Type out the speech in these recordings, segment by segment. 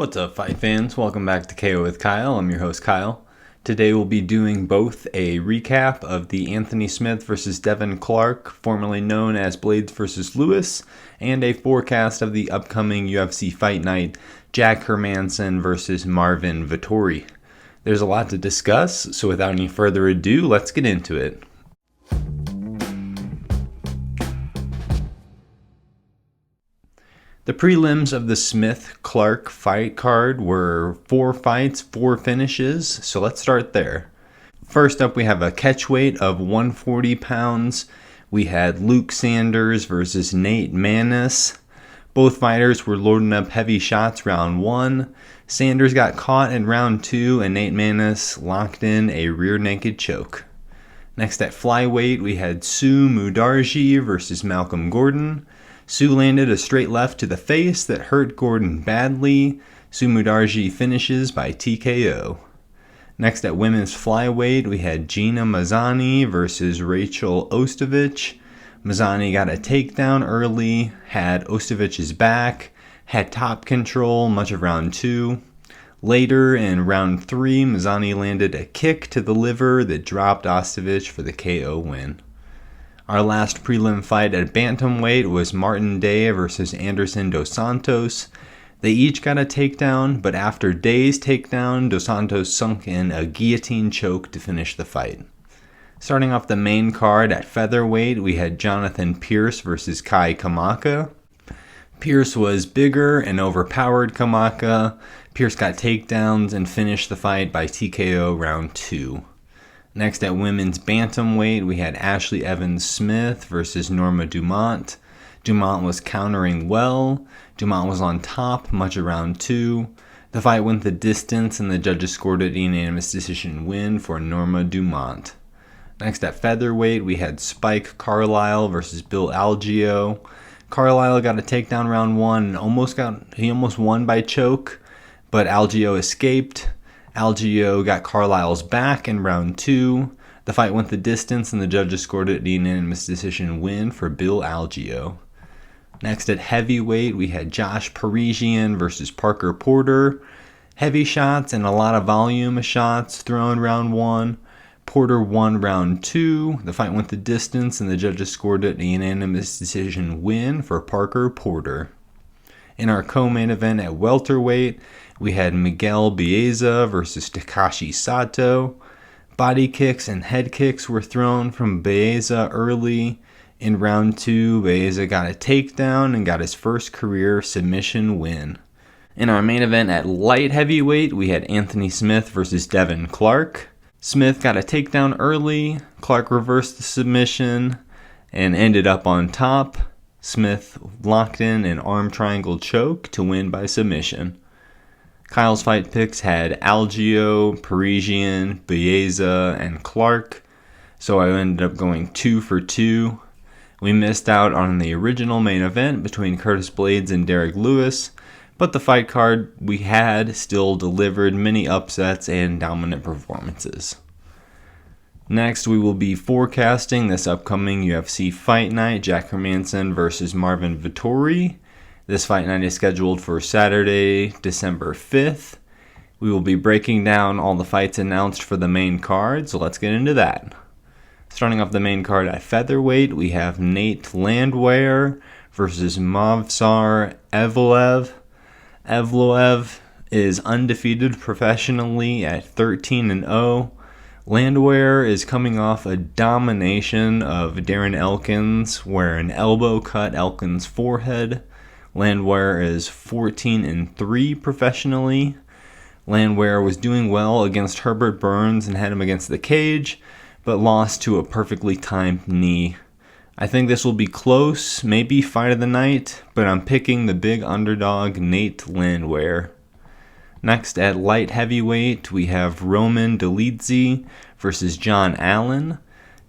What's up, fight fans? Welcome back to KO with Kyle. I'm your host, Kyle. Today we'll be doing both a recap of the Anthony Smith vs. Devin Clark, formerly known as Blades vs. Lewis, and a forecast of the upcoming UFC fight night, Jack Hermansson vs. Marvin Vettori. There's a lot to discuss, so without any further ado, let's get into it. The prelims of the Smith-Clark fight card were 4 fights, 4 finishes, so let's start there. First up, we have a catchweight of 140 pounds. We had Luke Sanders versus Nate Maness. Both fighters were loading up heavy shots round 1. Sanders got caught in round 2, and Nate Maness locked in a rear naked choke. Next at flyweight, we had Mudaerji versus Malcom Gordon. Sue landed a straight left to the face that hurt Gordon badly. Mudaerji finishes by TKO. Next at women's flyweight, we had Gina Mazany versus Rachael Ostovich. Mazany got a takedown early, had Ostovich's back, had top control much of round 2. Later in round 3, Mazany landed a kick to the liver that dropped Ostovich for the KO win. Our last prelim fight at bantamweight was Martin Day versus Anderson dos Santos. They each got a takedown, but after Day's takedown, dos Santos sunk in a guillotine choke to finish the fight. Starting off the main card at featherweight, we had Jonathan Pearce versus Kamaka. Pearce was bigger and overpowered Kamaka. Pearce got takedowns and finished the fight by TKO round 2. Next at women's bantamweight, we had Ashlee Evans-Smith versus Norma Dumont. Dumont was countering well. Dumont was on top much of round 2. The fight went the distance and the judges scored a unanimous decision win for Norma Dumont. Next at featherweight, we had Spike Carlyle versus Bill Algeo. Carlyle got a takedown round 1 and almost won by choke, but Algeo escaped. Algeo got Carlyle's back in round 2. The fight went the distance and the judges scored it a unanimous decision win for Bill Algeo. Next at heavyweight, we had Josh Parisian versus Parker Porter. Heavy shots and a lot of volume of shots thrown round 1. Porter won round 2. The fight went the distance and the judges scored it a unanimous decision win for Parker Porter. In our co-main event at welterweight, we had Miguel Baeza versus Takashi Sato. Body kicks and head kicks were thrown from Baeza early. In round 2, Baeza got a takedown and got his first career submission win. In our main event at light heavyweight, we had Anthony Smith versus Devin Clark. Smith got a takedown early. Clark reversed the submission and ended up on top. Smith locked in an arm triangle choke to win by submission. Kyle's fight picks had Algeo, Parisian, Baeza, and Clark, so I ended up going 2 for 2. We missed out on the original main event between Curtis Blades and Derek Lewis, but the fight card we had still delivered many upsets and dominant performances. Next, we will be forecasting this upcoming UFC fight night, Jack Hermansson versus Marvin Vettori. This fight night is scheduled for Saturday, December 5th. We will be breaking down all the fights announced for the main card, so let's get into that. Starting off the main card at featherweight, we have Nate Landwehr versus Movsar Evloev. Evloev is undefeated professionally at 13-0. Landwehr is coming off a domination of Darren Elkins, where an elbow cut Elkins' forehead. Landwehr is 14-3 professionally. Landwehr was doing well against Herbert Burns and had him against the cage, but lost to a perfectly timed knee. I think this will be close, maybe fight of the night, but I'm picking the big underdog Nate Landwehr. Next at light heavyweight, we have Roman Dolidze versus John Allan.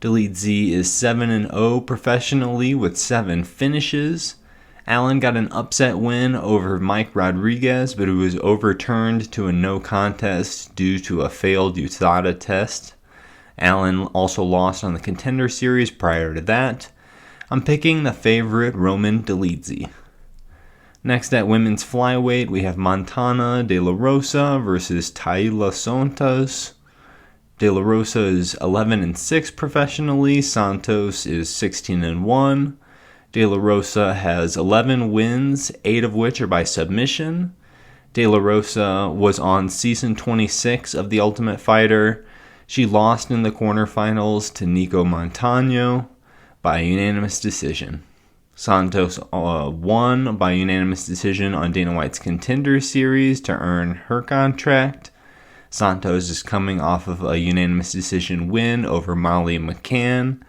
Dolidze is 7-0 professionally with 7 finishes. Allan got an upset win over Mike Rodriguez, but it was overturned to a no contest due to a failed USADA test. Allan also lost on the Contender Series prior to that. I'm picking the favorite Roman Dolidze. Next at women's flyweight, we have Montana De La Rosa versus Taila Santos. De La Rosa is 11-6 professionally. Santos is 16-1. De La Rosa has 11 wins, 8 of which are by submission. De La Rosa was on season 26 of The Ultimate Fighter. She lost in the quarterfinals to Nico Montano by unanimous decision. Santos won by unanimous decision on Dana White's Contender Series to earn her contract. Santos is coming off of a unanimous decision win over Molly McCann.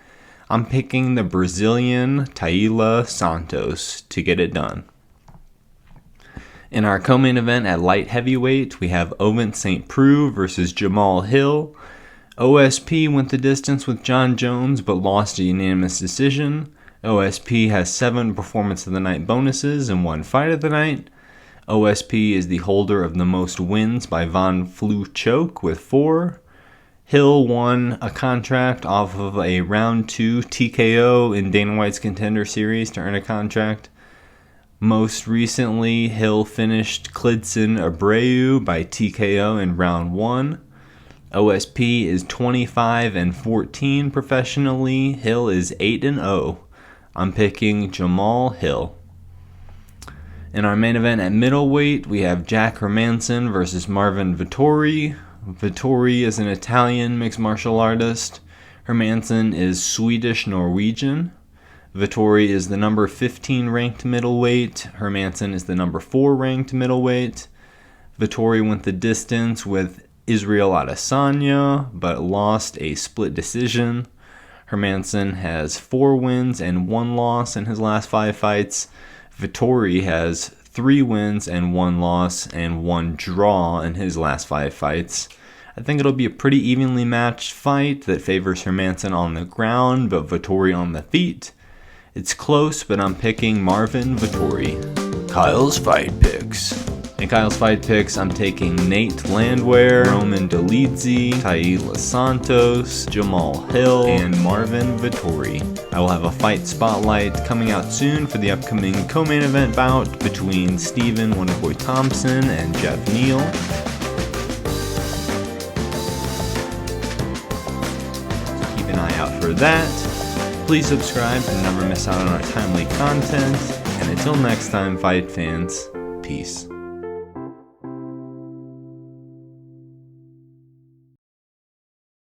I'm picking the Brazilian Taila Santos to get it done. In our co-main event at light heavyweight, we have Ovince St. Preux versus Jamal Hill. OSP went the distance with John Jones but lost a unanimous decision. OSP has 7 Performance of the Night bonuses and 1 Fight of the Night. OSP is the holder of the most wins by Von Flue choke with 4. Hill won a contract off of a round 2 TKO in Dana White's Contender Series to earn a contract. Most recently, Hill finished Klidson Abreu by TKO in round 1. OSP is 25-14 professionally. Hill is 8-0. I'm picking Jamal Hill. In our main event at middleweight, we have Jack Hermansson versus Marvin Vettori. Vettori is an Italian mixed martial artist. Hermansson is Swedish-Norwegian. Vettori is the number 15 ranked middleweight. Hermansson is the number 4 ranked middleweight. Vettori went the distance with Israel Adesanya, but lost a split decision. Hermansson has 4 wins and 1 loss in his last 5 fights. Vettori has 3 wins and 1 loss and 1 draw in his last 5 fights. I think it'll be a pretty evenly matched fight that favors Hermansson on the ground, but Vettori on the feet. It's close, but I'm picking Marvin Vettori. Kyle's Fight Picks. In Kyle's Fight Picks, I'm taking Nate Landwehr, Roman Dolidze, Taila Santos, Jamal Hill, and Marvin Vettori. I will have a fight spotlight coming out soon for the upcoming co-main event bout between Steven Wonderboy Thompson and Jeff Neal. So keep an eye out for that. Please subscribe to never miss out on our timely content. And until next time, fight fans, peace.